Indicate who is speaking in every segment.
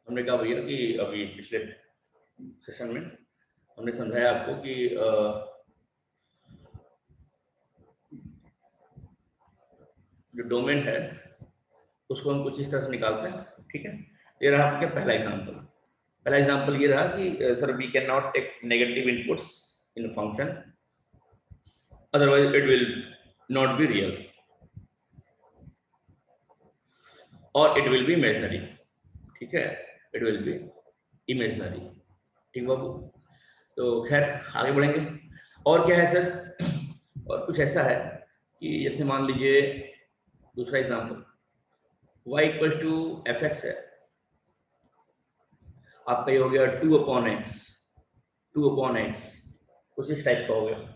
Speaker 1: हमने कहा भैया कि अभी पिछले सेशन में हमने समझाया आपको कि जो डोमेन है उसको हम कुछ इस तरह से निकालते हैं, ठीक है। ये रहा आपका पहला एग्जांपल। पहला एग्जांपल ये रहा कि sir we cannot take negative inputs in function, otherwise it will not be real और इट विल बी इमेजिनरी, ठीक है, इट विल बी इमेजिनरी, ठीक बाबू। तो खैर आगे बढ़ेंगे। और क्या है सर, और कुछ ऐसा है कि जैसे मान लीजिए दूसरा example y equal to f x है, आपका ये हो गया 2/x, 2/x कुछ इस टाइप का हो गया।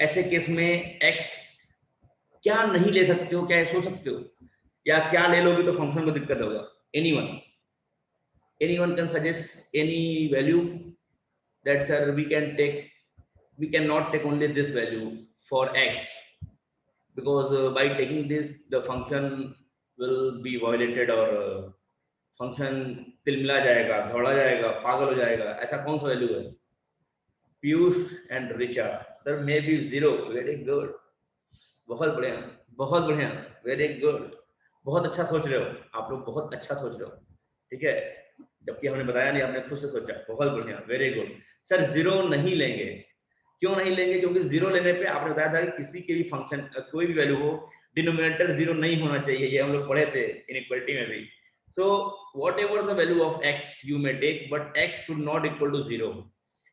Speaker 1: ऐसे केस में x क्या नहीं ले सकते हो, क्या सोच सकते हो, या क्या ले लोगे तो फंक्शन को दिक्कत होगा। anyone can suggest any value that sir we cannot take only this value for x because by taking this the function will be violated और फंक्शन तिलमिला जाएगा, घबरा जाएगा, पागल हो जाएगा। ऐसा कौन सा वैल्यू है? Piyush and Richa sir may be 0। Very good, बहुत बढ़िया, बहुत बढ़िया, वेरी गुड, बहुत अच्छा सोच रहे हो आप लोग, बहुत अच्छा सोच रहे हो, ठीक है। जबकि हमने बताया नहीं, आपने खुद से सोचा, बहुत बढ़िया, वेरी गुड। सर 0 नहीं लेंगे, क्यों नहीं लेंगे? क्योंकि 0 लेने पे आपने बताया था कि किसी के भी फंक्शन कोई भी वैल्यू हो डिनोमिनेटर 0 नहीं होना चाहिए, ये हम लोग पढ़े थे इनइक्वालिटी में भी। So whatever the value of x you may take, but x should not equal to 0.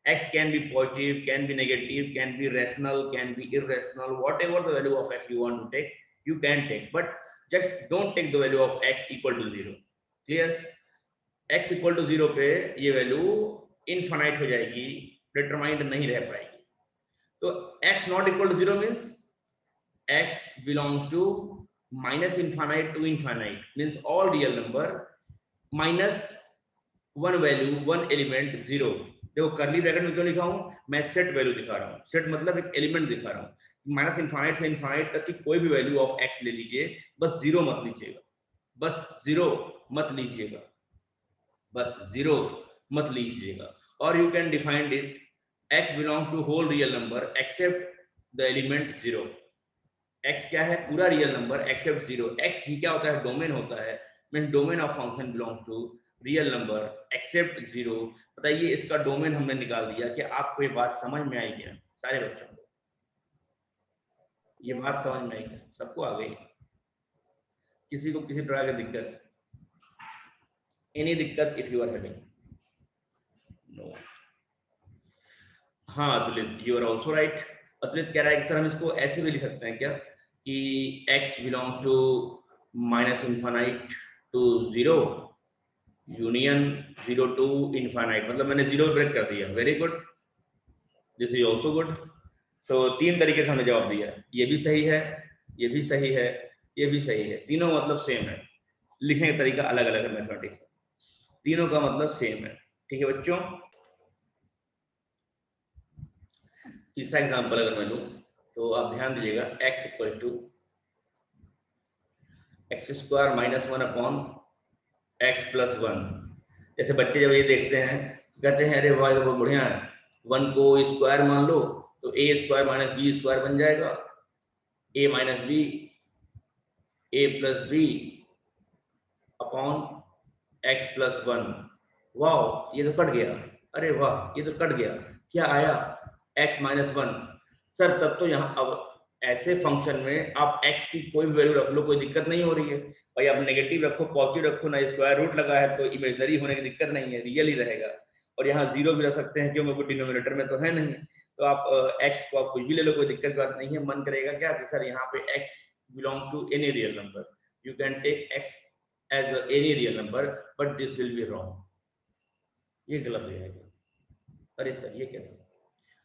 Speaker 1: X can be positive, can be negative, can be rational, can be irrational. Whatever the value of x you want to take, you can take. But just don't take the value of x equal to 0. Clear? x equal to 0 पे ये value infinite हो जाएगी, determined नहीं रह पाएगी। तो x not equal to 0 means x belongs to minus infinite to infinite, means all real number minus one value, one element 0। देखो करली ब्रैकेट में क्यों लिखा हूं मैं? सेट वैल्यू दिखा रहा हूं, सेट मतलब एक एलिमेंट दिखा रहा हूं। माइनस इनफाइनाइट से इनफाइनाइट तक की कोई भी वैल्यू ऑफ x ले लीजिए, बस 0 मत लीजिएगा, बस 0 मत लीजिएगा, बस 0 मत लीजिएगा। और you can define it x belong to whole real number except the element 0। x क्या है? पूरा रियल नंबर एक्सेप्ट 0। x ही क्या होता है? डोमेन होता है, mean domain of function belong to real number except 0। बताइए इसका डोमेन हमने निकाल दिया। कि आपको ये बात समझ में आई क्या सारे बच्चों को? ये बात समझ में आई क्या? सबको आ गई? किसी को किसी प्रकार की दिक्कत? एनी दिक्कत if you are having? No. हाँ Atulit, you are also right. अतुलित कह रहा है कि सर हम इसको ऐसे भी लिख सकते हैं क्या कि x belongs to minus infinite to 0 union 0 to infinite, मतलब मैंने 0 ब्रेक कर दिया। Very good, this is also good. So 3 तरीके से हमने जवाब दिया, ये भी सही है, ये भी सही है, ये भी सही है। तीनों मतलब सेम है, लिखने का तरीका अलग अलग है मैथमेटिक्स, तीनों का मतलब सेम है, ठीक है बच्चों। तीसरा एग्जांपल अगर मैं लूं तो आप ध्यान दीजिएगा, x equal to x square minus 1 upon x plus 1। जैसे बच्चे जब ये देखते हैं कहते हैं अरे वाह बहुत बढ़िया है, 1 को स्क्वायर मान लो तो a square minus b square बन जाएगा, a minus b a plus b upon x plus 1। वाह ये तो कट गया, अरे वाह ये तो कट गया, क्या आया? x minus 1। सर तब तो यहाँ अब ऐसे फंक्शन में आप x की कोई भी वैल्यू रख लो, कोई दिक्कत नहीं हो रही है भाई। आप नेगेटिव रखो, पॉजिटिव रखो ना, स्क्वायर रूट लगा है तो इमेजिनरी होने की दिक्कत नहीं है, रियल ही रहेगा। और यहाँ 0 भी रख सकते हैं क्योंकि कोई डिनोमिनेटर में तो है नहीं। तो आप x को आप कुछ भी ले लो, कोई दिक्कत की बात नहीं है। मन करेगा क्या कि सर यहाँ पे x belong to any real number, you can take x as any real number, but this will be wrong, ये गलत हो जाएगा। अरे सर ये कैसे?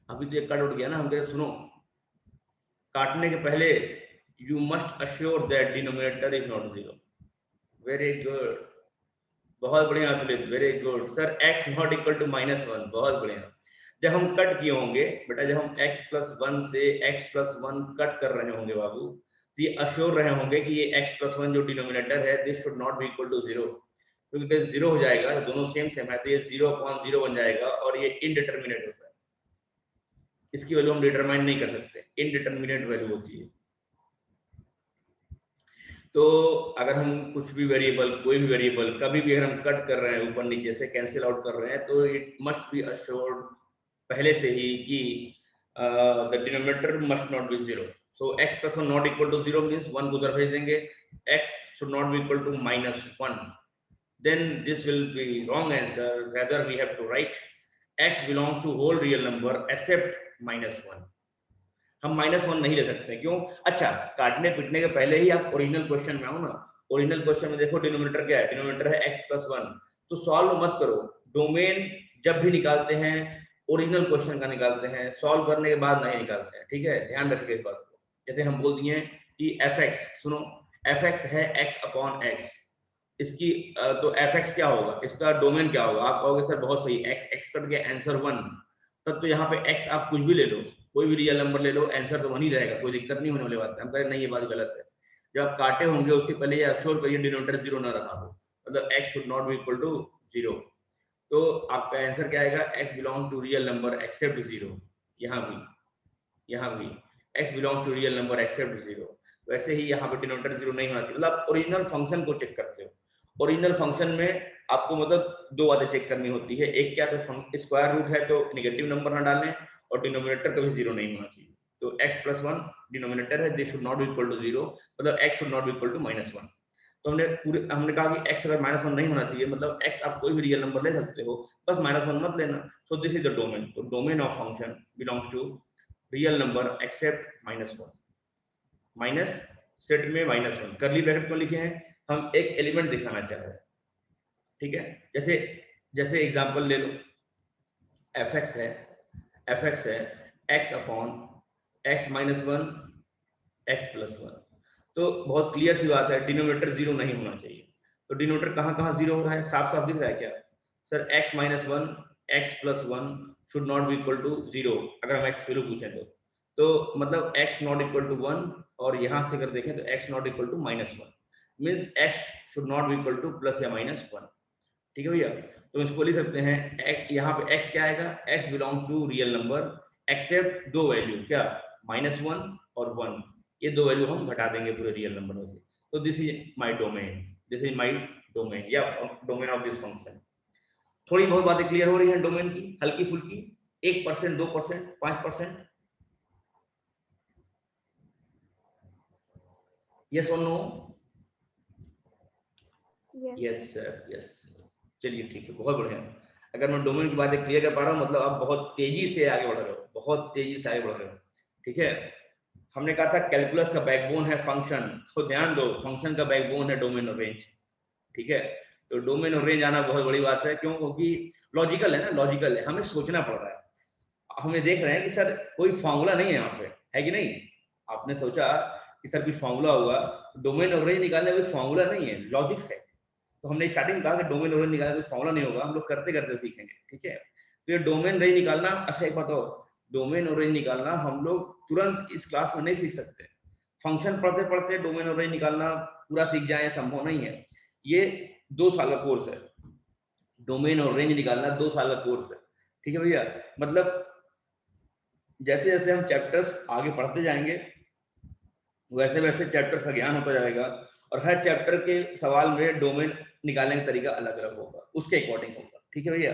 Speaker 1: अभी तो ये कट उठ गया ना। हम कह सुनो, काटने के पहले you must assure that denominator is not 0। Very good, बहुत बढ़िया Atulit, very good. Sir x not equal to minus 1, बहुत बढ़िया। जब हम कट किए होंगे बेटा, जब हम x प्लस 1 से x प्लस 1 कट कर रहे होंगे बाबू, तो ये अश्योर रहे होंगे कि ये x प्लस 1 जो डिनोमिनेटर है this should not be equal to 0। क्योंकि जीरो हो जाएगा, दोनों सेम सेम है तो ये 0/0 बन जाएगा और ये इनडिटर्मिनेट होता है, इसकी वैल्यू हम डिटरमाइन नहीं कर सकते, इनडिटर्मिनेट वैल्यू होती है। तो अगर हम कुछ भी वेरिएबल, कोई भी वेरिएबल कभी भी अगर हम कट कर रहे हैं ऊपर नीचे से, कैंसिल आउट कर रहे हैं, तो इट मस्ट बी अश्योर्ड पहले से ही कि the denominator must not be zero. So x plus one not equal to zero means one को उधर भेज देंगे, x should not be equal to -1, then this will be wrong answer, rather we have to write x belongs to whole real number except -1। हम -1 नहीं ले सकते, क्यों? अच्छा, काटने पीटने के पहले ही आप ओरिजिनल क्वेश्चन में आओ ना। ओरिजिनल क्वेश्चन में देखो डिनोमिनेटर क्या है, डिनोमिनेटर है x प्लस 1, तो सॉल्व मत करो, डोमेन जब भी निकालते हैं ओरिजिनल क्वेश्चन का निकालते हैं, सॉल्व करने के बाद नहीं निकालते हैं, ठीक है, ध्यान रखिए इस बात को। जैसे हम बोल दिए कि fx, सुनो, fx है x/x, इसकी तो fx क्या होगा, इसका डोमेन क्या होगा? आप कहोगे सर बहुत सही, x कट के आंसर 1, तब तो यहाँ पे x आप कुछ भी ले लो, कोई भी रियल नंबर ले लो, आंसर तो 1 ही रहेगा, कोई दिक्कत नहीं होने वाली बात है। हम कह रहे नहीं, ये बात गलत है। जब आप काटे होंगे उससे पहले ये अश्योर करिए डिनोमिनेटर जीरो ना रहा हो, मतलब x should not be equal to zero. तो आपका आंसर क्या आएगा? x belong to real number except zero. यहाँ भी x belong to real number except zero. वैसे ही यहाँ पे डिनोमिनेटर जीरो नहीं होना चाहिए। मतलब ओरिजिनल फंक्शन को चेक करते हो, ओरिजिनल फंक्शन में आपको मतलब दो बातें चेक करनी होती है, एक क्या, तो स्क्वायर रूट है तो नेगेटिव नंबर ना डालें, और डिनोमिनेटर कभी जीरो नहीं होना चाहिए। तो x प्लस 1 डिनोमिनेटर है, this should not be equal to zero, मतलब x should not be equal to -1। तो हमने कहा कि x अगर -1 नहीं होना चाहिए, मतलब x आप कोई भी रियल नंबर ले सकते हो, बस -1 मत लेना। So this is the domain. तो domain of function belongs to real number except -1, minus set में -1। कर्ली ब्रैकेट को लिखे हैं, हम एक एलिमेंट दिखाना चाह रहे हैं, ठीक है। जैसे जैसे एग्जांपल ले लो, fx है x/(x-1) x प्लस 1। तो बहुत क्लियर सी बात है, डिनोमिनेटर जीरो नहीं होना चाहिए। तो डिनोमिनेटर कहाँ कहाँ जीरो हो रहा है, साफ साफ दिख रहा है क्या sir? x-1 x plus 1 should not be equal to zero, अगर हम x वैल्यू पूछें तो मतलब x नॉट इक्वल टू 1, और यहाँ से अगर देखें तो x not equal to -1 means x should not be equal to plus या -1, ठीक है भैया। तो इसको लिख सकते हैं, यहाँ पे x क्या आएगा, x belong to real number except दो वैल्यू, क्या, -1 और 1, ये दो वैल्यू हम घटा देंगे पूरे रियल नंबर में से। तो this is my domain, this is my domain या डोमेन ऑफ दिस फंक्शन। थोड़ी बहुत बातें क्लियर हो रही हैं डोमेन की, हल्की फुल्की, 1%, 2%, 5%, यस और नो? Yes sir, yes. चलिए ठीक है, बहुत बढ़िया। अगर मैं डोमेन की बातें क्लियर कर पा रहा हूँ, मतलब आप बहुत तेजी से आगे बढ़ रहे हो, बहुत तेजी से आगे बढ़ रहे हो, ठीक है। हमने कहा था कैलकुलस का बैकबोन है फंक्शन, तो ध्यान दो, फंक्शन का बैकबोन है डोमेन और रेंज, ठीक है। तो डोमेन और रेंज आना बहुत बड़ी बात है, क्यों? क्योंकि लॉजिकल है ना, लॉजिकल है, हमें सोचना पड़ रहा है। हमें देख रहे हैं कि सर कोई फॉर्मूला नहीं है यहाँ पे, है कि नहीं? आपने सोचा कि सर कुछ फॉर्मूला होगा, डोमेन और रेंज निकालने में कोई फॉर्मूला नहीं है, लॉजिक्स है। तो हमने स्टार्टिंग में कहा कि डोमेन और रेंज निकालने कोई फॉर्मूला नहीं होगा, हम लोग करते करते सीखेंगे, ठीक है। तो ये डोमेन रेंज निकालना, अच्छा एक बात और, डोमेन और रेंज निकालना हम लोग तुरंत इस क्लास में नहीं सीख सकते। फंक्शन पढ़ते पढ़ते डोमेन और रेंज निकालना पूरा सीख जाए, संभव नहीं है। ये 2 साल का कोर्स है, डोमेन और रेंज निकालना 2 साल का कोर्स है, ठीक है भैया। मतलब जैसे जैसे हम चैप्टर्स आगे पढ़ते जाएंगे, वैसे वैसे चैप्टर्स का ज्ञान होता जाएगा, और हर चैप्टर के सवाल में डोमेन निकालने का तरीका अलग अलग होगा, उसके अकॉर्डिंग होगा, ठीक है भैया।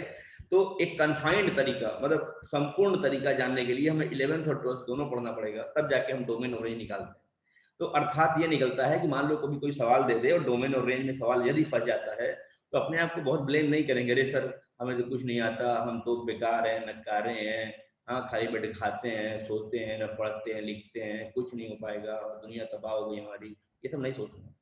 Speaker 1: तो एक कन्फाइंड तरीका, मतलब संपूर्ण तरीका जानने के लिए हमें 11th और 12th दोनों पढ़ना पड़ेगा, तब जाके हम डोमेन और रेंज निकालते हैं। तो अर्थात ये निकलता है कि मान लो कभी कोई सवाल दे दे और डोमेन और रेंज में सवाल यदि फंस जाता है, तो अपने आप को बहुत ब्लेम नहीं करेंगे, अरे सर हमें तो कुछ नहीं आता, हम तो बेकार हैं, नकारे हैं, हाँ खाली बैठे खाते हैं, सोते हैं, न पढ़ते हैं, लिखते हैं, कुछ नहीं हो पाएगा, दुनिया तबाह हो गई हमारी, ये सब नहीं सोचना,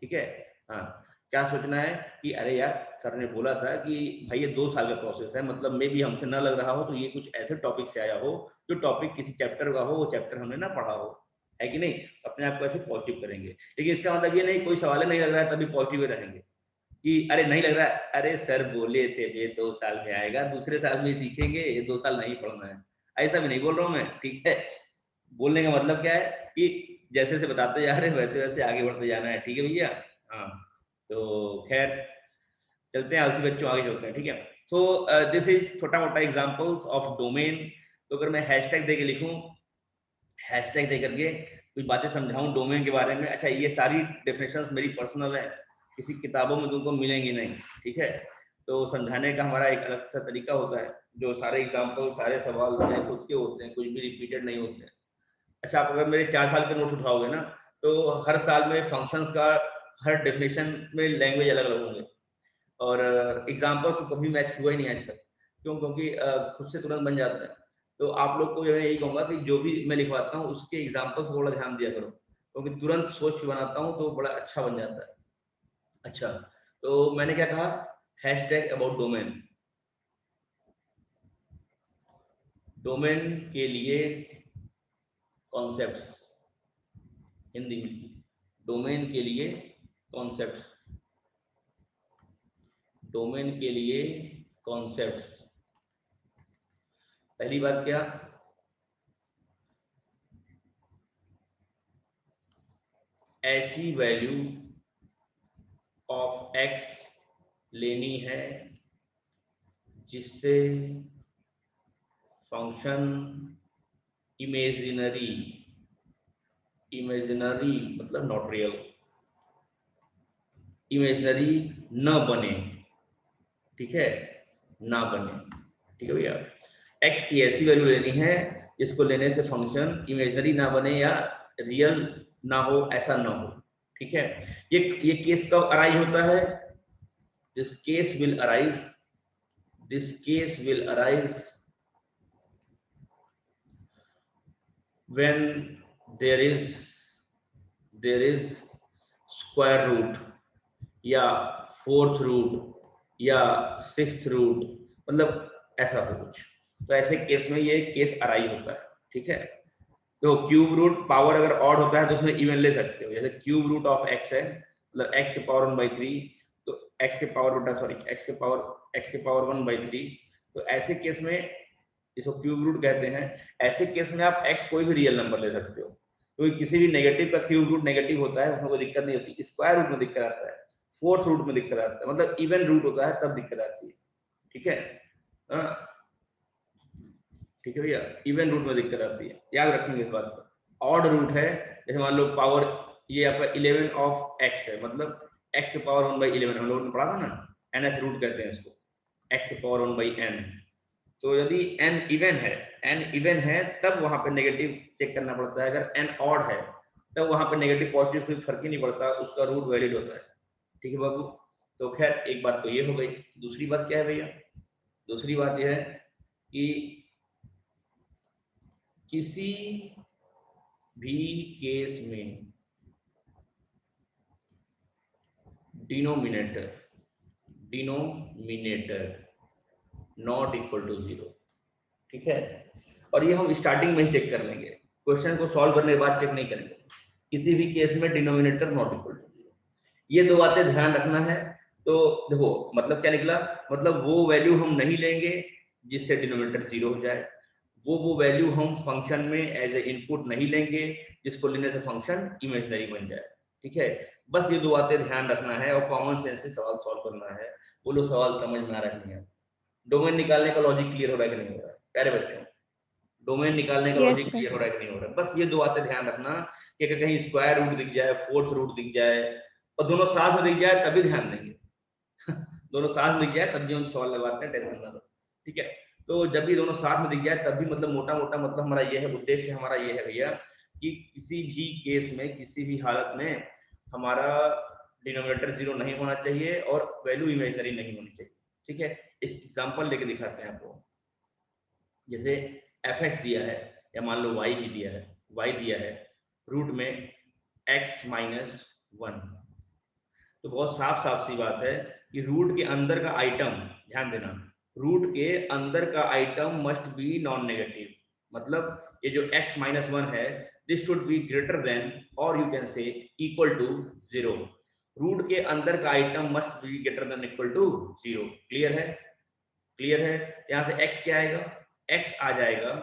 Speaker 1: ठीक है। हाँ, क्या सोचना है कि अरे यार सर ने बोला था कि भाई ये 2 साल का प्रोसेस है, मतलब मे भी हमसे ना लग रहा हो तो ये कुछ ऐसे टॉपिक से आया हो जो टॉपिक किसी चैप्टर का हो, वो चैप्टर हमने ना पढ़ा हो, है कि नहीं? अपने आप को ऐसे पॉजिटिव करेंगे। लेकिन इसका मतलब ये नहीं कोई सवाल नहीं लग रहा है तभी पॉजिटिव रहेंगे कि अरे नहीं लग रहा है, अरे सर बोले थे ये 2 साल में आएगा, दूसरे साल में सीखेंगे, ये 2 साल नहीं पढ़ना है, ऐसा भी नहीं बोल रहा हूँ मैं, ठीक है। बोलने का मतलब क्या है कि जैसे जैसे बताते जा रहे हैं वैसे वैसे आगे बढ़ते जाना है, ठीक है भैया। हाँ, तो खैर चलते हैं आलसी बच्चों, आगे चलते हैं, ठीक है। सो दिस इज छोटा मोटा एग्जांपल्स ऑफ डोमेन। तो अगर मैं हैशटैग दे के लिखूं, हैशटैग दे करके कुछ बातें समझाऊं डोमेन के बारे में, अच्छा ये सारी डेफिनेशंस मेरी पर्सनल है, किसी किताबों में तुमको मिलेंगी नहीं, ठीक है। तो समझाने का हमारा एक अलग सा तरीका होता है, जो सारे एग्जाम्पल सारे सवाल होते हैं खुद के होते हैं, कुछ भी रिपीटेड नहीं होते हैं। अच्छा, आप अगर मेरे 4 साल के नोट उठाओगे ना, तो हर साल में फंक्शंस का हर डेफिनेशन में लैंग्वेज अलग अलग होंगे, और एग्जाम्पल्स कभी मैच हुआ ही नहीं आज तक। क्यों? क्योंकि खुद से तुरंत बन जाता है। तो आप लोग को मैं यही कहूंगा कि जो भी मैं लिखवाता हूँ उसके एग्जाम्पल्स को बड़ा ध्यान दिया करो, क्योंकि तुरंत सोच के बनाता हूँ तो बड़ा अच्छा बन जाता है। अच्छा, तो मैंने क्या कहा, हैशटैग अबाउट डोमेन। डोमेन के लिए कॉन्सेप्ट्स, हिंदी में डोमेन के लिए कॉन्सेप्ट्स, डोमेन के लिए कॉन्सेप्ट्स। पहली बात क्या, ऐसी वैल्यू ऑफ एक्स लेनी है जिससे फंक्शन इमेजिनरी, इमेजिनरी मतलब नॉट रियल, इमेजिनरी न बने, ठीक है, ना बने, ठीक है भैया। एक्स की ऐसी वैल्यू लेनी है जिसको लेने से फंक्शन इमेजिनरी ना बने या रियल ना हो, ऐसा ना हो, ठीक है। ये केस कब अराइज होता है, this case will arise, this case will arise when there is square root या फोर्थ रूट या सिक्स्थ रूट, मतलब ऐसा कुछ, तो ऐसे केस में ये केस अराइज होता है, ठीक है। तो क्यूब रूट पावर अगर ऑड होता है तो उसमें इवन ले सकते हो, जैसे क्यूब रूट ऑफ एक्स है, मतलब एक्स के पावर 1/3, तो एक्स के पावर बेटा सॉरी एक्स के पावर 1/3, तो ऐसे केस में इसको क्यूब रूट कहते हैं। ऐसे केस में आप x कोई भी रियल नंबर ले सकते हो, क्योंकि तो किसी भी नेगेटिव का क्यूब रूट नेगेटिव होता है, उसमें कोई दिक्कत नहीं होती। स्क्वायर रूट में दिक्कत आता है, फोर्थ रूट में दिक्कत आता है, मतलब इवन रूट होता है तब दिक्कत आती है, ठीक है। ठीक है भैया, इवन रूट में दिक्कत आती है, याद रखेंगे इस बात को। ऑड रूट है, जैसे मान लो पावर ये आपका 11 ऑफ x है, मतलब x के पावर 1/11, हम लोगों ने पढ़ा था ना, ns रूट कहते हैं इसको, x के पावर 1/n। तो यदि n इवन है तब वहां पे नेगेटिव चेक करना पड़ता है, अगर n ऑड है तब वहां पे नेगेटिव पॉजिटिव कोई फर्क ही नहीं पड़ता, उसका रूट वैलिड होता है, ठीक है बाबू। तो खैर एक बात तो ये हो गई। दूसरी बात क्या है भैया, दूसरी बात यह है कि किसी भी केस में डिनोमिनेटर नॉट इक्वल टू 0, ठीक है। और ये हम स्टार्टिंग में ही चेक कर लेंगे, क्वेश्चन को सॉल्व करने के बाद चेक नहीं करेंगे। किसी भी केस में डिनोमिनेटर नॉट इक्वल टू 0, ये दो बातें ध्यान रखना है। तो देखो मतलब क्या निकला, मतलब वो वैल्यू हम नहीं लेंगे जिससे डिनोमिनेटर 0 हो जाए, वो वैल्यू हम फंक्शन में एज ए इनपुट नहीं लेंगे जिसको लेने से फंक्शन इमेजिनरी बन जाए, ठीक है। बस ये दो बातें ध्यान रखना है और कॉमन सेंस से सवाल सॉल्व करना है। बोलो सवाल समझ में आ रही है? डोमेन निकालने का लॉजिक क्लियर हो रहा है कि नहीं हो रहा है प्यारे बच्चों? डोमेन निकालने का
Speaker 2: यस
Speaker 1: लॉजिक
Speaker 2: सर।
Speaker 1: क्लियर हो रहा है कि नहीं हो रहा है? बस ये दो बातें ध्यान रखना कि अगर कहीं स्क्वायर रूट दिख जाए, फोर्थ रूट दिख जाए और दोनों साथ में दिख जाए तभी ध्यान देंगे दोनों साथ में दिख जाए तब भी हम सवाल लगाते हैं, टेंशन ना लो, ठीक है। तो जब भी दोनों साथ में दिख जाए तब भी मतलब मोटा मोटा मतलब हमारा ये है, उद्देश्य हमारा ये है भैया कि किसी भी केस में किसी भी हालत में हमारा डिनोमिनेटर 0 नहीं होना चाहिए और वैल्यू इमेजिनरी नहीं होनी चाहिए, ठीक है। एक एग्जांपल लेके दिखाते हैं आपको, जैसे f(x) दिया है या मान लो y ही दिया है, y दिया है रूट में x - 1, तो बहुत साफ साफ सी बात है कि रूट के अंदर का आइटम, ध्यान देना, रूट के अंदर का item must be non negative, मतलब ये जो x - 1 है this should be greater than और you can say equal to 0। Root के अंदर का item must be greater than equal to 0। Clear है? क्लियर है? यहाँ से x क्या आएगा, x आ जाएगा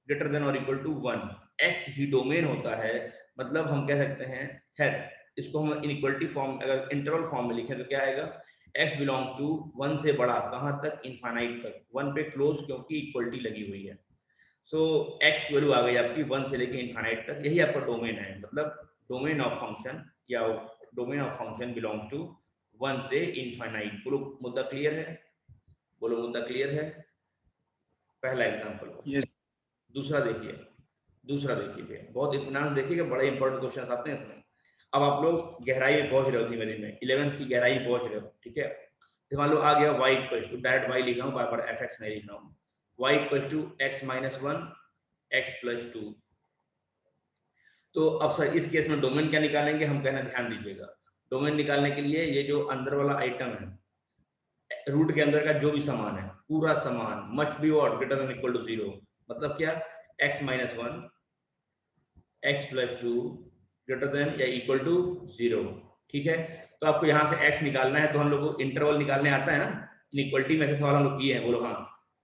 Speaker 1: ग्रेटर देन और इक्वल टू 1। x ही डोमेन होता है, मतलब हम कह सकते हैं, खैर इसको हम इनइक्वलिटी फॉर्म अगर इंटरवल फॉर्म में लिखें तो क्या आएगा, x बिलोंग टू 1 से बड़ा, कहाँ तक, इनफाइनाइट तक, 1 पे क्लोज, क्योंकि इक्वलिटी लगी हुई है। सो x वैल्यू आ गई आपकी 1 से लेके इनफाइनाइट तक, यही आपका डोमेन है। मतलब डोमेन ऑफ फंक्शन या domain of function belong to 1 से इनफाइनाइट। बोलो मुद्दा क्लियर है, बोलो मुद्दा क्लियर है। पहला एग्जांपल।
Speaker 2: yes.
Speaker 1: दूसरा देखिए, दूसरा देखिए, बहुत इत्मीनान देखिएगा, बड़े इंपॉर्टेंट क्वेश्चन आते हैं इसमें। अब आप लोग गहराई में पहुंच रहे हो, धीमे धीमे 11th की गहराई पहुंच रहे हो, ठीक है। तो मान लो आ गया y equal to, direct y लिख रहा हूँ, बार बार fx नहीं लिख रहा हूँ, y equal to x minus 1 x plus 2। तो अब सर इस केस में डोमेन क्या निकालेंगे, हम कहना ध्यान दीजिएगा। डोमेन निकालने के लिए ये जो अंदर वाला आइटम है, रूट के अंदर का जो भी सामान है, पूरा सामान must be what, greater than equal to 0। मतलब क्या, x minus 1 x plus 2 greater than या इक्वल टू 0, ठीक है। तो आपको यहाँ से x निकालना है, तो हम लोग को इंटरवल निकालने आता है ना, इनइक्वलिटी में से सवाल हम लोग किए हैं, बोलो हाँ।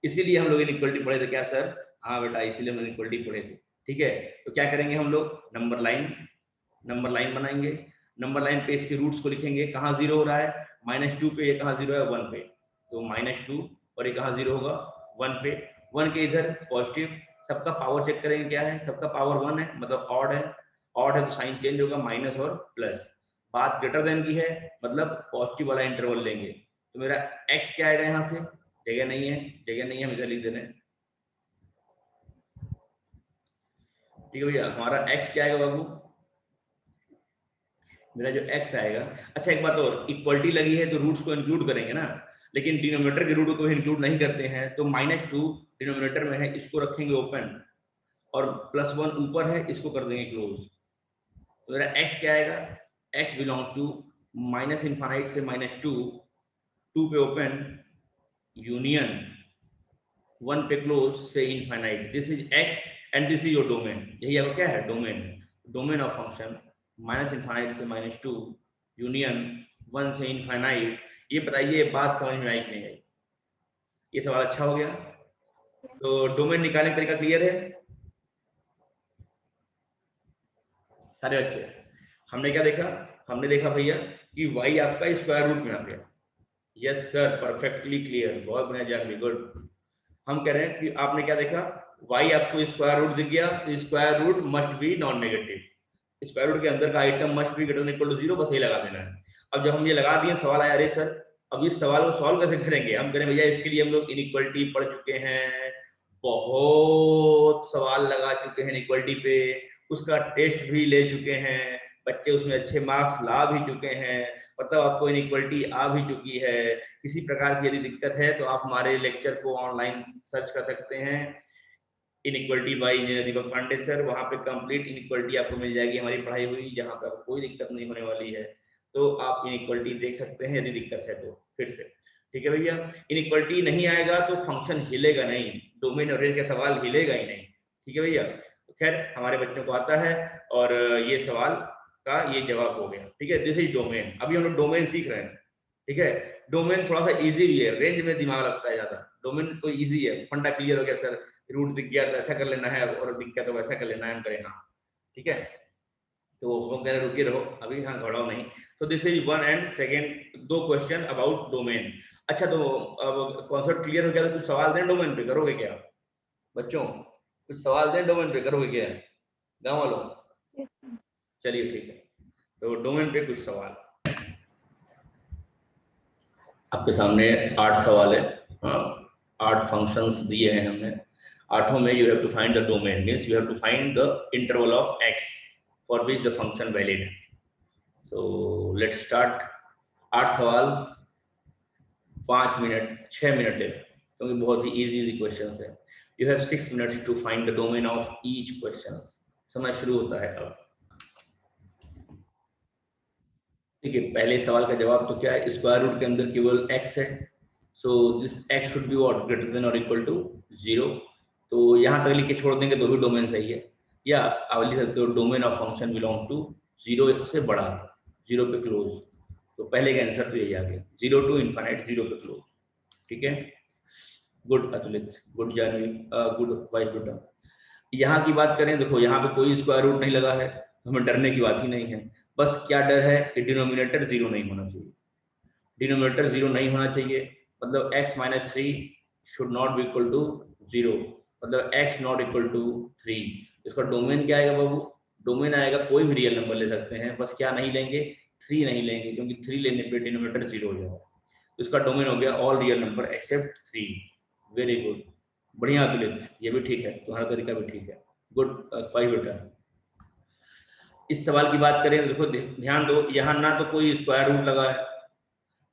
Speaker 1: इसीलिए हम लोग इनइक्वलिटी पढ़े थे, क्या सर, हाँ बेटा इसीलिए हम इनइक्वलिटी पढ़े थे, ठीक है। तो क्या करेंगे हम लोग, नंबर लाइन बनाएंगे। नंबर लाइन पे इसके रूट्स को लिखेंगे, कहाँ 0 हो रहा है, -2 पे, ये कहाँ 0 है, 1 पे, तो -2, और ये कहाँ 0 होगा, 1 पे। 1 के इधर पॉजिटिव, सबका पावर चेक करेंगे क्या है, सबका पावर 1 है, मतलब ऑड है, ऑड है तो साइन चेंज होगा, माइनस और प्लस। बात ग्रेटर देन की है, मतलब पॉजिटिव वाला इंटरवल लेंगे। तो मेरा x क्या आएगा, यहाँ से जगह नहीं है, हम इधर लिख देने, ठीक है भैया। हमारा x क्या आएगा बाबू, मेरा जो x आएगा। अच्छा एक बात और, इक्वलिटी लगी है तो रूट्स को इंक्लूड करेंगे ना, लेकिन डिनोमिनेटर के रूट को इंक्लूड नहीं करते हैं। तो -2 डिनोमिनेटर में है, इसको रखेंगे ओपन, और +1 ऊपर है, इसको कर देंगे क्लोज। तो मेरा x क्या आएगा, x belongs to minus infinite से -2, 2 पे ओपन, यूनियन 1 पे क्लोज से infinite. This is x and this is your domain. यही आपका क्या है, domain. Domain of function minus infinite से -2 यूनियन 1 से इनफाइनाइट। ये बताइए बात समझ में आई कि नहीं आई, ये सवाल अच्छा हो गया। तो डोमेन निकालने का तरीका क्लियर है सारे बच्चे। हमने क्या देखा, हमने देखा भैया कि y आपका स्क्वायर रूट में आ गया। यस सर, परफेक्टली क्लियर, बहुत बढ़िया जानवी, गुड। हम कह रहे हैं कि आपने क्या देखा, y आपको स्क्वायर रूट दिख गया, तो square root must be non negative. Square root के अंदर का item must be greater than equal to 0, बस ये लगा देना है। अब जब हम ये लगा दिए, सवाल आया, अरे सर अब इस सवाल को सॉल्व कैसे करेंगे। हम करें भैया, इसके लिए हम लोग इनइक्वलिटी पढ़ चुके हैं, बहुत सवाल लगा चुके हैं इनइक्वलिटी पे, उसका टेस्ट भी ले चुके हैं, बच्चे उसमें अच्छे मार्क्स ला भी चुके हैं, मतलब आपको इनइक्वलिटी आ भी चुकी है। किसी प्रकार की यदि दिक्कत है तो आप हमारे लेक्चर को ऑनलाइन सर्च कर सकते हैं, inequality by engineer Deepak Pandey sir, वहाँ पे कंप्लीट इनइक्वलिटी आपको मिल जाएगी हमारी पढ़ाई हुई, जहाँ पे आपको कोई दिक्कत नहीं होने वाली है। तो आप इनइक्वलिटी देख सकते हैं यदि दिक्कत है तो, फिर से, ठीक है भैया। इनइक्वलिटी नहीं आएगा तो फंक्शन हिलेगा नहीं, डोमेन और रेंज का सवाल हिलेगा ही नहीं, ठीक है भैया। खैर हमारे बच्चों को आता है, और ये सवाल का ये जवाब हो गया, ठीक है। This is domain. अभी हम लोग डोमेन सीख रहे हैं, ठीक है। डोमेन थोड़ा सा इजी भी है, रेंज में दिमाग लगता है ज्यादा, डोमेन तो इजी है, फंडा क्लियर हो गया सर, रूट दिख गया तो ऐसा कर लेना है, और दिख गया तो वैसा कर लेना है, हम करें हाँ, ठीक है। तो हम कह रहे रुके रहो अभी, हाँ घबराओ नहीं। तो this is 1 and second, 2 question about domain. अच्छा तो अब कॉन्सेप्ट क्लियर हो गया, तो कुछ सवाल दें डोमेन पे, करोगे क्या बच्चों, कुछ सवाल दें डोमेन पे, करोगे क्या गाँव वालों, चलिए ठीक है। तो डोमेन पे कुछ सवाल आपके सामने, 8 सवाल है, 8 फंक्शंस दिए हैं हमने, 8 में you have to find the domain, means you have to find the interval of x for which the function valid. So let's start. 8 सवाल 5 मिनट 6 मिनट है, क्योंकि बहुत ही इजी क्वेश्चंस है। You have 6 minutes to find the domain of each question. समय शुरू होता है अब, ठीक है। पहले सवाल का जवाब तो क्या है, स्क्वायर रूट के अंदर केवल x है, so this x should be what, greater than और इक्वल टू 0। तो यहाँ तक लिख के छोड़ देंगे तो भी डोमेन सही है, या आप लिख सकते हो domain of function belong to 0 से बड़ा, 0 पे क्लोज। तो पहले का आंसर तो यही आ गया, 0 टू इनफाइनाइट, 0 पे क्लोज, ठीक है। गुड अतुलित, गुड जानवी, गुड वाइस बेटा। यहाँ की बात करें, देखो यहाँ पे कोई स्क्वायर रूट नहीं लगा है, तो हमें डरने की बात ही नहीं है। बस क्या डर है कि डिनोमिनेटर 0 नहीं होना चाहिए, डिनोमिनेटर 0 नहीं होना चाहिए, मतलब x minus 3 should not be equal to 0, मतलब x नॉट इक्वल टू 3। इसका डोमेन क्या आएगा बाबू? डोमेन आएगा कोई भी रियल नंबर ले सकते हैं, बस क्या नहीं लेंगे? 3 नहीं लेंगे, क्योंकि 3 लेने पे डिनोमिनेटर 0 हो जाएगा। तो इसका डोमेन हो गया all real number accept 3। Very good, बढ़िया अतुलित, ये भी ठीक है, तुम्हारा तरीका भी ठीक है, गुड पाई बेटा। इस सवाल की बात करें तो देखो ध्यान दो, यहाँ ना तो कोई स्क्वायर रूट लगा है,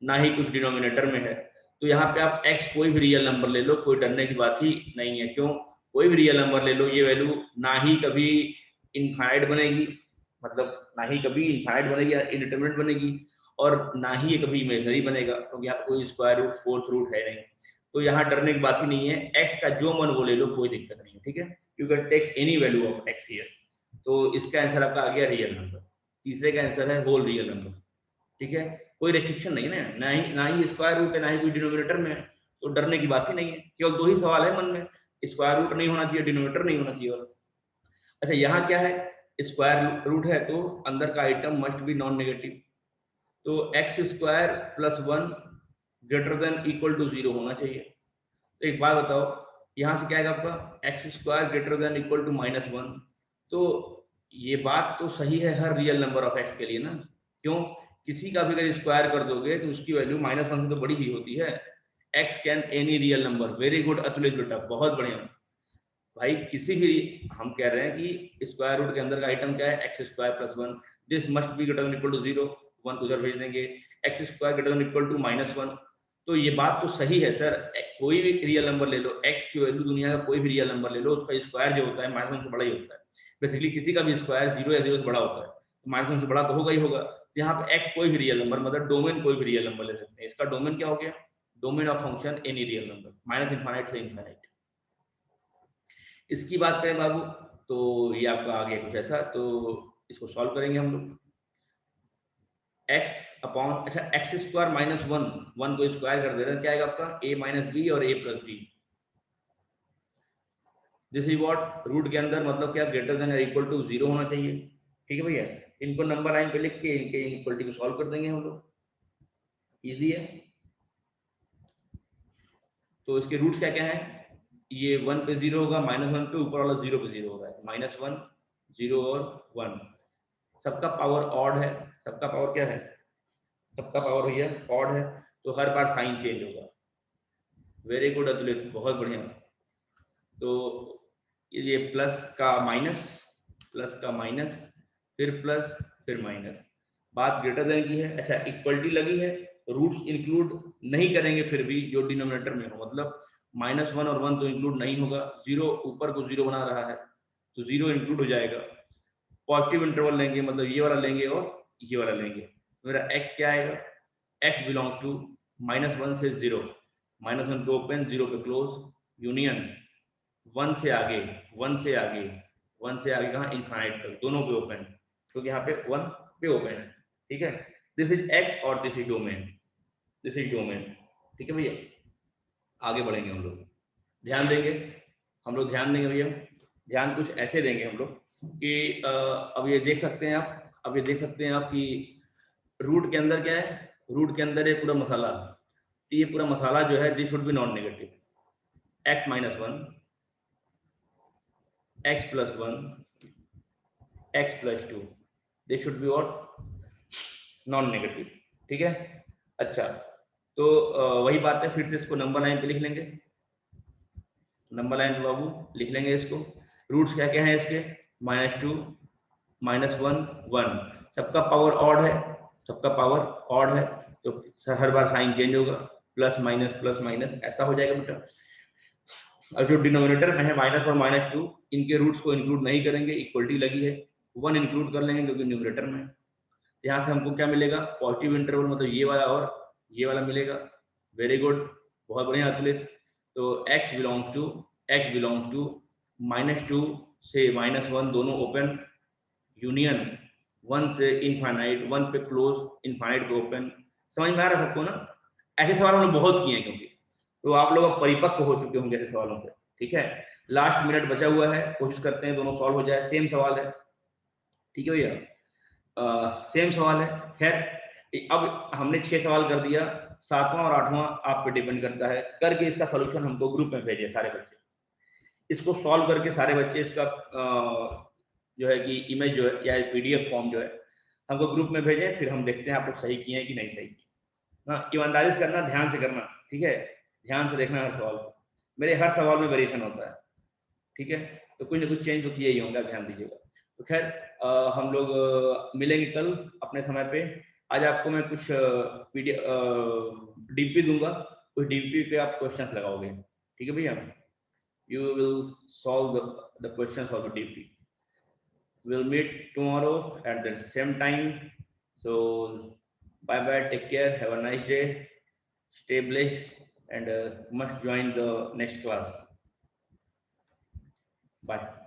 Speaker 1: ना ही कुछ डिनोमिनेटर में है, तो यहाँ पे आप x कोई भी रियल नंबर ले लो, कोई डरने की बात ही नहीं है। क्यों? कोई भी रियल नंबर ले लो, ये वैल्यू ना ही कभी इनफाइनाइट बनेगी, मतलब ना ही कभी इनफाइनाइट बनेगी या इनडिटरमिनेट बनेगी, और ना ही ये कभी इमेजनरी बनेगा, क्योंकि यहाँ कोई स्क्वायर रूट फोर्थ रूट है नहीं। तो यहाँ डरने की बात ही नहीं है, x का जो मन वो ले लो, कोई दिक्कत नहीं है, ठीक है। You can take any value of x here. तो इसका आंसर आपका आ गया रियल नंबर। तीसरे का आंसर है होल रियल नंबर, ठीक है। कोई रेस्ट्रिक्शन नहीं है ना ही स्क्वायर रूट है, ना ही कोई डिनोमिनेटर में है, तो डरने की बात ही नहीं है। केवल दो ही सवाल है मन में, स्क्वायर रूट नहीं होना चाहिए, डिनोमिनेटर नहीं होना चाहिए। अच्छा, यहाँ क्या है? स्क्वायर रूट है तो अंदर का item must be non negative, तो x square plus 1 greater than equal to 0 होना चाहिए। तो एक बात बताओ, यहाँ से क्या आएगा आपका? X square greater than equal to -1। तो ये बात तो सही है हर रियल नंबर ऑफ एक्स के लिए ना। क्यों? किसी का भी अगर स्क्वायर कर दोगे तो उसकी वैल्यू -1 से तो बड़ी ही होती है। X can any real number. Very good Atulit बेटा, बहुत बढ़िया भाई। किसी भी, हम कह रहे हैं कि स्क्वायर रूट के अंदर का आइटम क्या है? X square plus 1, this must be greater than equal to 0, 1 को उधर भेज देंगे। X square greater than equal to -1, तो ये बात तो सही है सर। कोई भी रियल नंबर ले लो, एक्स की वैल्यू दुनिया का कोई भी रियल नंबर ले लो, उसका स्क्वायर जो होता है -1 से बड़ा ही होता है। बेसिकली किसी का भी स्क्वायर 0 या 0 से बड़ा होता है, तो -1 से बड़ा तो होगा ही होगा। यहाँ पे एक्स कोई भी रियल नंबर, मतलब डोमेन कोई भी रियल नंबर ले सकते हैं। इसका डोमेन क्या हो गया? Domain of function any real number, minus infinite से इनफाइनाइट। इसकी बात करें बाबू, तो ये आपका आ गया कुछ ऐसा, तो इसको सॉल्व करेंगे हम लोग। x अपॉन, अच्छा एक्स स्क्वायर -1, 1 को स्क्वायर कर दे रहे हैं, क्या आएगा आपका? a माइनस बी और a plus b. This is what, root के अंदर मतलब क्या? ग्रेटर देन इक्वल टू 0 होना चाहिए, ठीक है भैया। इनको नंबर लाइन पे लिख के इनके इनइक्वालिटी को सॉल्व कर देंगे हम लोग, इजी है। तो इसके रूट्स क्या क्या है? ये 1 पे 0 होगा, -1 पे, ऊपर वाला 0 पे 0 होगा, -1 0 और 1। सबका पावर ऑड है, सबका पावर क्या है? सबका पावर भैया ऑड है, तो हर बार साइन चेंज होगा। वेरी गुड अतुलित, बहुत बढ़िया। तो ये प्लस का माइनस, प्लस का माइनस, फिर प्लस, फिर माइनस, बात ग्रेटर देन की है। अच्छा, इक्वलिटी लगी है, रूट्स इंक्लूड नहीं करेंगे फिर भी जो डिनोमिनेटर में हो, मतलब -1 और 1 तो इंक्लूड नहीं होगा। 0 ऊपर को 0 बना रहा है, तो 0 इंक्लूड हो जाएगा। पॉजिटिव इंटरवल लेंगे, मतलब ये वाला लेंगे और ये वाला लेंगे। मेरा x क्या आएगा? x बिलोंग टू -1 से 0, -1 पे ओपन, 0 पे क्लोज, यूनियन 1 से आगे, 1 से आगे, 1 से आगे कहाँ? इनफाइनाइट तक, दोनों पे ओपन, क्योंकि यहाँ पे 1 पे ओपन है, ठीक है। दिस इज x और this is domain, this is domain, ठीक है भैया। आगे बढ़ेंगे हम लोग, ध्यान देंगे हम लोग, ध्यान देंगे भैया। ध्यान कुछ ऐसे देंगे हम लोग कि अब ये देख सकते हैं आप, अब ये देख सकते हैं आप कि रूट के अंदर क्या है? रूट के अंदर ये पूरा मसाला, तो ये पूरा मसाला जो है this should B non negative. x -1, x plus 1, x plus 2, this should be what? Non negative, ठीक है। अच्छा, तो वही बात है, फिर से इसको नंबर लाइन पे लिख लेंगे, नंबर लाइन पे बाबू लिख लेंगे इसको। रूट्स क्या क्या है इसके? -2, -1, 1, सबका पावर ऑड है, सबका पावर ऑड है, तो हर बार साइन चेंज होगा, प्लस माइनस ऐसा हो जाएगा बेटा। और जो डिनोमिनेटर में है माइनस और -2, इनके रूट्स को इंक्लूड नहीं करेंगे, इक्वलिटी लगी है, 1 इंक्लूड कर लेंगे क्योंकि न्यूमरेटर में। यहाँ से हमको क्या मिलेगा? पॉजिटिव इंटरवल, मतलब ये वाला और ये वाला मिलेगा। वेरी गुड, बहुत बढ़िया अतुलित। तो x बिलोंग टू -2 से -1, दोनों ओपन, यूनियन 1 से इनफाइनाइट, 1 पे क्लोज, इनफाइनाइट पे ओपन। समझ में आ रहा है सबको ना? ऐसे सवाल हमने बहुत किए हैं, क्योंकि तो आप लोग अब परिपक्व हो चुके होंगे ऐसे सवालों पे, ठीक है। लास्ट मिनट बचा हुआ है, कोशिश करते हैं दोनों सॉल्व हो जाए। सेम सवाल है, ठीक है भैया, सेम सवाल है। खैर अब हमने 6 सवाल कर दिया, 7वां और 8वां आप पे डिपेंड करता है, करके इसका सोल्यूशन हमको ग्रुप में भेजिए सारे बच्चे। इसको सॉल्व करके सारे बच्चे इसका जो है कि इमेज जो है या पीडीएफ फॉर्म जो है हमको ग्रुप में भेजें, फिर हम देखते हैं आप लोग सही किए हैं कि नहीं सही किए। हाँ, ईमानदारी से करना, ध्यान से करना, ठीक है, ध्यान से देखना हर सवाल को। मेरे हर सवाल में वेरिएशन होता है, ठीक है, तो कुछ ना कुछ चेंज तो किए ही होंगे, ध्यान दीजिएगा। तो खैर हम लोग मिलेंगे कल अपने समय पे। आज आपको मैं कुछ डीपी दूंगा, उस डीपी पे आप क्वेश्चंस लगाओगे, ठीक है भैया। You will solve the questions of the DP. We'll meet tomorrow at the same time. So bye bye, take care, have a nice day, stay blessed, and must join the next class. Bye.